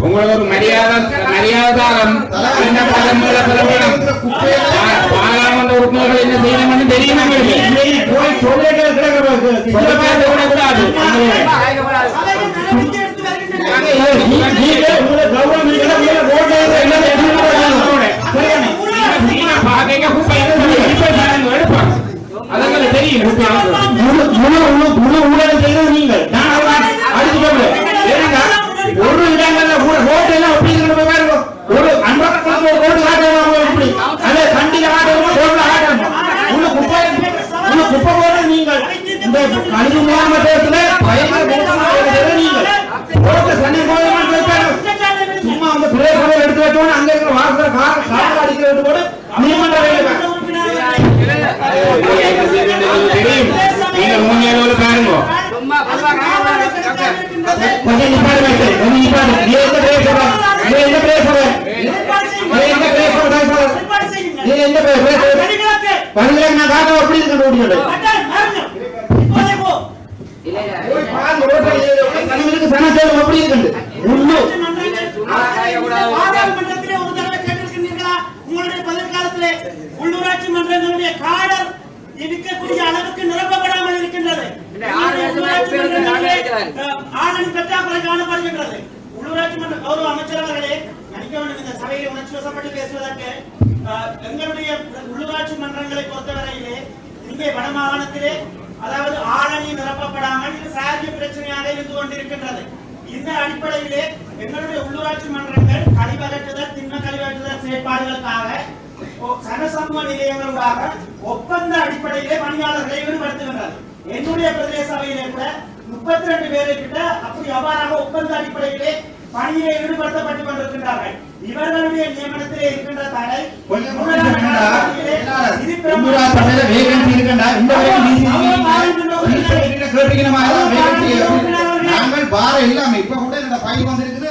உங்களுக்கு ஒரு மரியாதாரம் பாராளுமன்ற உறுப்பினர்கள் என்ன செய்யணும் தெரியும் அதனால தெரியும் முழு ஊழல் செய்வது நீங்கள் ஒரு இடங்கள்ல ஓட்டெல்லாம் எப்படி பாருங்க ஒரு அன்பக்கம் ஒரு ரோடு ஆட்டணும் எப்படி அதே கண்டில ஆட்டணும் ரோட்ல ஆட்டணும் உள்ள குப்பை போட நீங்கள் இந்த கழிவு மாவட்டத்துல நீங்கள் சனி சும்மா அந்த பிரதேசங்களை எடுத்து வச்சோன்னு அங்க இருக்கிற வாசல கார் அடிக்கிறது கூட நீதிமன்ற தெரியும் நீங்கள் மூணு பாருங்க உங்களுடைய பதற்காலத்திலே உள்ளூராட்சி மன்றங்களுடைய காடர் இருக்கக்கூடிய அளவுக்கு நிரப்பப்படாமல் இருக்கின்றது. ஆளணி பற்றாக்குறை காணப்படுகின்றது. உள்ளூராட்சி மன்ற கௌரவ அமைச்சர் அவர்களே, மன்னிக்க வேண்டும், இந்த சபையை உணர்ச்சி வசப்பட்டு பேசுவதற்கு எங்களுடைய உள்ளூராட்சி மன்றங்களை பொறுத்தவரையிலே இங்கே வடமாகாணத்திலே அதாவது ஆளணி நிரப்பப்படாமல் இது சாதிய பிரச்சனையாக இருந்து கொண்டிருக்கின்றது. இந்த அடிப்படையிலே எங்களுடைய உள்ளூராட்சி மன்றங்கள் கழிவகற்றுதல் திண்ம கழிவகற்றுதல் செயற்பாடுகளுக்காக சனசமூக நிலையங்களுக்காக ஒப்பந்த அடிப்படையிலே பணியாளர்களை ஈடுபடுத்துகின்றது. என்னுடைய பிரதேச சபையிலே கூட 32 பேரை கிட்ட அப்படி அவ்வாறாக ஒப்பந்த அடிப்படையிலே பணியிலே ஈடுபடுத்தப்பட்டு கொண்டிருக்கின்றார்கள். இவர்களுடைய நியமனத்திலே இருக்கின்ற தடை நாங்கள் பார இல்லாம இப்ப கூட இந்த ஃபைல் வந்திருக்குது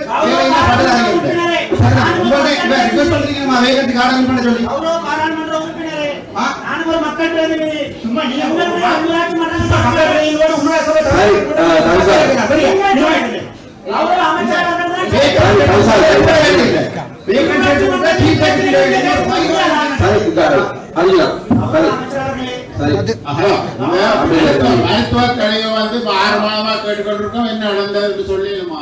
மருத்துவ கழிவு வந்து 6 மாதமா கேட்டுக்கொண்டிருக்கோம். என்ன நடந்தது சொல்லிடுமா?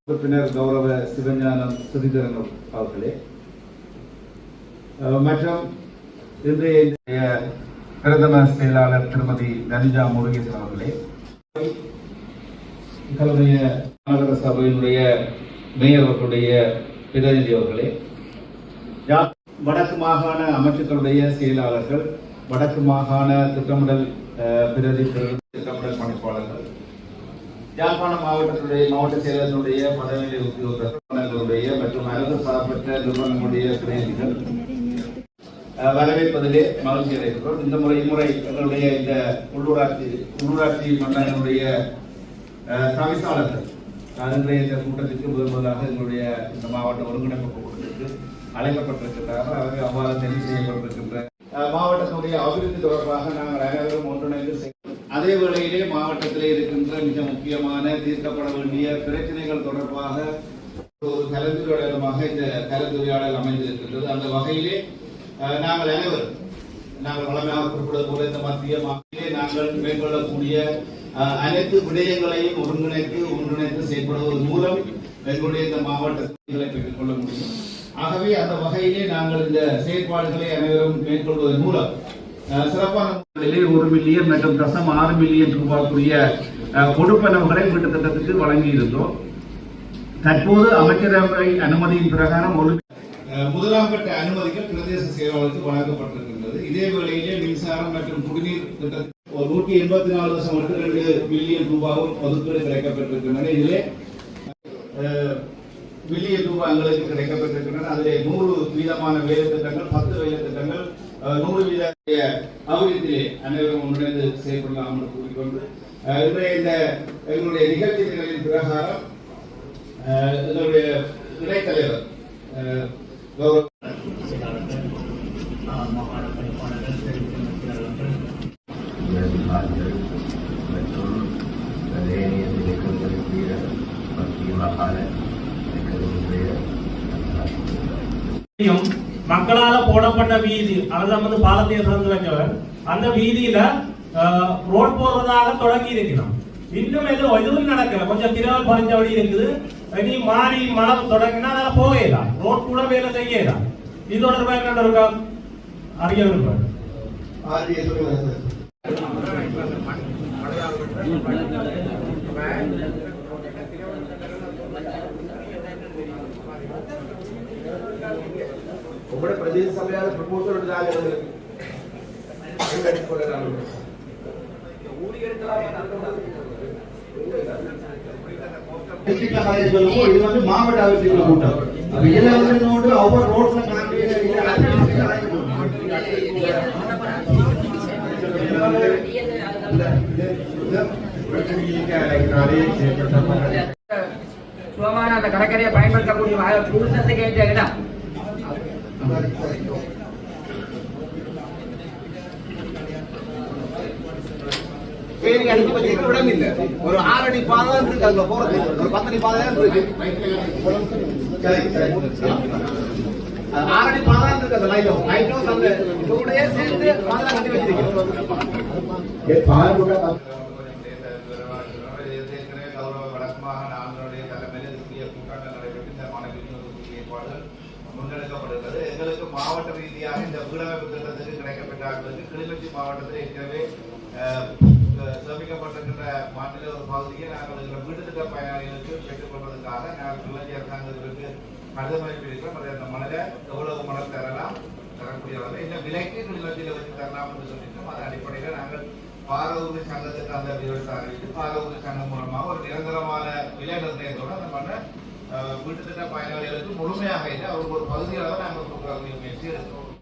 உறுப்பினர் கௌரவ சிவஞானம் சுதிதரன் அவர்களே மற்றும் இன்றைய பிரதம செயலாளர் திருமதி தனிஜா முருகேசன் அவர்களே, எங்களுடைய மாநகர சபையினுடைய மேயர் அவர்களுடைய பிரதிநிதி அவர்களே, வடக்கு மாகாண அமைச்சர்களுடைய செயலாளர்கள், வடக்கு மாகாண திட்டமிடல் பிரதி திட்டமிடல் பணிப்பாளர்கள், யாழ்ப்பாணம் மாவட்டத்தினுடைய மாவட்ட செயலர்களுடைய பதவி உத்தியோகர்களுடைய மற்றும் அரசு சார்பற்ற நிறுவனங்களுடைய பிரதிநிதிகள் வரவேற்பதிலே மகிழ்ச்சி அடைகிறோம். இந்த முறை எங்களுடைய இந்த உள்ளூராட்சி மன்றங்களுடைய தவிசாளர்கள் இன்றைய இந்த கூட்டத்திற்கு முதலாக எங்களுடைய இந்த மாவட்ட ஒருங்கிணைப்பு கூட்டத்திற்கு அழைக்கப்பட்டிருக்கிறார்கள். அவர்கள் அவ்வாறு தெரிவு செய்யப்பட்டிருக்கின்ற மாவட்டத்தினுடைய அபிவிருத்தி தொடர்பாக நாங்கள் அனைவரும் ஒன்றிணைந்து அதே வேளையிலே மாவட்டத்திலே இருக்கின்ற மிக முக்கியமான தீர்க்கப்பட வேண்டிய பிரச்சனைகள் தொடர்பாக ஒரு கலந்துரையாடலமாக இந்த கலந்துரையாடல் அமைந்திருக்கின்றது. அந்த வகையிலே நாங்கள் அனைவரும் வளமையாக குறிப்பிடுவது போல இந்த மத்திய மாநிலே நாங்கள் மேற்கொள்ளக்கூடிய அனைத்து விடயங்களையும் ஒருங்கிணைத்து செயல்படுவதன் மூலம் எங்களுடைய இந்த மாவட்டங்களை பெற்றுக் கொள்ள முடியும். ஆகவே அந்த வகையிலே நாங்கள் இந்த செயற்பாடுகளை அனைவரும் மேற்கொள்வதன் மூலம் சிறப்பான முறையிலே 1 மில்லியன் மற்றும் 6 மில்லியன் ரூபாய்க்குரிய கொடுப்பனவுகளை வீட்டு திட்டத்துக்கு வழங்கியிருந்தோம். தற்போது அமைச்சரவை அனுமதியின் பிரகாரம் முதலாம் கட்ட அனுமதிகள் பிரதேச செயலாளருக்கு வழங்கப்பட்டிருக்கின்றது. இதே வேளையிலே மின்சாரம் மற்றும் குடிநீர் திட்டத்தில் 184.2 மில்லியன் ரூபாயும் ஒதுக்கீடு கிடைக்கப்பட்டிருக்கின்றன. இதிலே மில்லியன் ரூபாய் எங்களுக்கு கிடைக்கப்பட்டிருக்கின்றன. அதிலே 100 வீதமான வேலை திட்டங்கள், 10 வேலை திட்டங்கள், 100 வீத அபிவிருத்தியிலே அனைவரும் ஒன்றிணைந்து செயல்படலாம் என்று கூறிக்கொண்டு இன்றைய இந்த எங்களுடைய நிகழ்ச்சிகளின் பிரகாரம் எங்களுடைய இடைத்தலைவர் மக்களால போடப்பட்ட வீதி அதாவது பாலத்தை திறந்து வைக்கவர் அந்த வீதியில ரோட் போடுறதாக தொடங்கி இருக்கிறோம். இன்னும் எதுவும் நடக்கல. கொஞ்சம் திரவல் பறிஞ்ச வழி இருக்குது. இனி மாறி மழை தொடங்கினா அதெல்லாம் போகலாம். ரோட் கூட வேலை செய்யலாம். இது தொடர்பாக என்ன இருக்கா அறிய விரும்புகிறேன். നമ്മുടെ പ്രദേശ സഭയുടെ പ്രപ്പോസൽ இது வந்து மாவட்ட அபிவிருத்தி கூட்டம். அப்ப இதுல வந்து ஒவ்வொரு ரோட்ல சுகமான அந்த கடற்கரையை பயன்படுத்தக்கூடிய புதுசத்துக்கு ஏற்ற இடம் பேரி அடிச்சு வச்சுக்க இடம் இல்லை. ஒரு 6 அடி பாதை இருக்கு, அங்க போறது ஒரு 10 அடி பாதை இருக்கு. 6 அடி பாதை இருக்கு. அந்த லைட்டும் அந்த இதோடய சேர்ந்து பாதை கட்டி வச்சிருக்கோம். முன்னெடுக்கப்படுகிறது. எங்களுக்கு மாவட்ட ரீதியாக இந்த வீடமைப்பு திட்டத்துக்கு கிடைக்கப்பட்டார்களுக்கு கிளிநொச்சி மாவட்டத்தில் ஏற்கனவே சமர்ப்பிக்கப்பட்டிருக்கின்ற மாநில ஒரு பகுதியை நாங்கள் வீட்டு திட்ட பயனாளிகளுக்கு பெற்றுக் கொள்வதற்காக நாங்கள் கிளிநொச்சி அரசாங்கத்திற்கு கடிதம் அனுப்பியிருக்கிறோம். அந்த மணலை எவ்வளவு மணல் தரக்கூடியவர்கள் இந்த விலைக்கு கிளிநொச்சியில் வச்சு தரலாம் என்று சொல்லியிருக்கோம். அதன் அடிப்படையில் நாங்கள் பாரூர் சங்கத்துக்கு அந்த விவசாய அறிவித்து பாரூர் சங்கம் மூலமாக ஒரு நிரந்தரமான விலை நிர்ணயத்தோடு அந்த மண்ணை வீட்டு திட்ட பயனாளிகளுக்கு முழுமையாக இல்லை அவருக்கு ஒரு பகுதியாக நாங்கள் கொடுக்கக்கூடிய முயற்சி எடுக்கிறோம்.